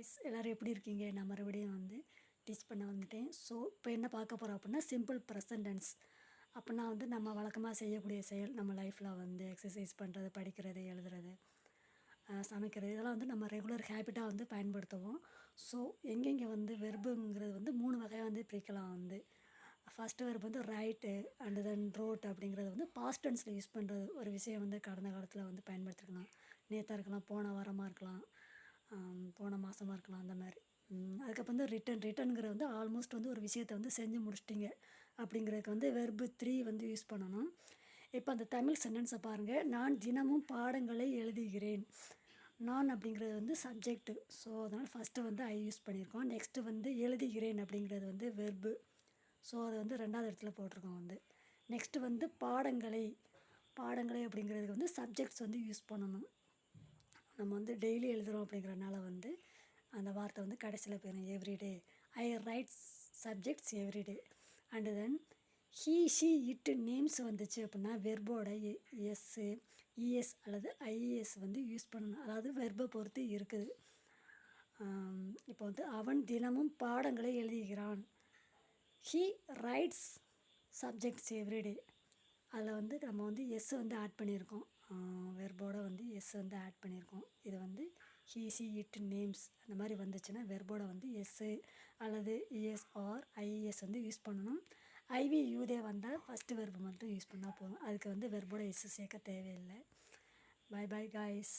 Guys எல்லோரும் எப்படி இருக்கீங்க? நான் மறுபடியும் வந்து டீச் பண்ண வந்துட்டேன். ஸோ இப்போ என்ன பார்க்க போகிறோம் அப்படின்னா சிம்பிள் ப்ரெசன்ட் டென்ஸ். அப்படின்னா வந்து நம்ம வழக்கமாக செய்யக்கூடிய செயல், நம்ம லைஃப்பில் வந்து எக்ஸசைஸ் பண்ணுறது, படிக்கிறது, எழுதுறது, சமைக்கிறது, இதெல்லாம் வந்து நம்ம ரெகுலர் ஹேபிட்டாக வந்து பயன்படுத்துவோம். ஸோ எங்கெங்கே வந்து வெர்புங்கிறது வந்து 3 வகையாக வந்து பிரிக்கலாம் வந்து. ஃபஸ்ட்டு வெர்ப் வந்து ரைட்டு அண்டு தென் ரோட் அப்படிங்கிறது வந்து பாஸ்ட் டென்ஸில் யூஸ் பண்ணுறது. ஒரு விஷயம் வந்து கடந்த காலத்தில் வந்து பயன்படுத்திருக்கலாம். நேத்தா இருக்கலாம், போன வாரமாக இருக்கலாம், போன மாதமா இருக்கலாம், அந்த மாதிரி. அதுக்கப்புறம் வந்து ரிட்டர்ன்ங்கிறது வந்து ஆல்மோஸ்ட் வந்து ஒரு விஷயத்த வந்து செஞ்சு முடிச்சிட்டிங்க அப்படிங்கிறதுக்கு வந்து வெர்பு 3 வந்து யூஸ் பண்ணணும். இப்போ அந்த தமிழ் சென்டென்ஸை பாருங்கள். நான் தினமும் பாடங்களை எழுதுகிறேன். நான் அப்படிங்கிறது வந்து சப்ஜெக்ட்டு. ஸோ அதனால் ஃபஸ்ட்டு வந்து ஐ யூஸ் பண்ணியிருக்கோம். நெக்ஸ்ட்டு வந்து எழுதுகிறேன் அப்படிங்கிறது வந்து வெர்பு. ஸோ அதை வந்து 2வது இடத்துல போட்டிருக்கோம் வந்து. நெக்ஸ்ட்டு வந்து பாடங்களை அப்படிங்கிறதுக்கு வந்து சப்ஜெக்ட்ஸ் வந்து யூஸ் பண்ணணும். நம்ம வந்து டெய்லி எழுதுகிறோம் அப்படிங்கிறனால வந்து அந்த வார்த்தை வந்து கடைசியில் போயிடும். Everyday I writes subjects everyday. And then he she it names வந்துச்சு அப்படின்னா வெர்போட எஸ்ஸு இஎஸ் அல்லது ஐஇஎஸ் வந்து யூஸ் பண்ணணும். அதாவது வெர்பை பொறுத்து இருக்குது. இப்போ வந்து அவன் தினமும் பாடங்களை எழுதுகிறான். He writes subjects everyday. அதில் வந்து நம்ம வந்து எஸ் வந்து ஆட் பண்ணியிருக்கோம். வெர்போட வந்து எஸ் வந்து ஆட் பண்ணியிருக்கோம். இது வந்து ஹீ ஷி இட் நேம்ஸ் அந்த மாதிரி வந்துச்சுன்னா வெர்போட வந்து எஸ்ஸு அல்லது இஎஸ் ஆர் ஐஇஎஸ் வந்து யூஸ் பண்ணணும். ஐவி யூதே வந்தால் ஃபஸ்ட்டு வெர்பு மட்டும் யூஸ் பண்ணால் போதும். அதுக்கு வந்து வெர்போட எஸ்ஸு சேர்க்க தேவையில்லை. Bye bye guys.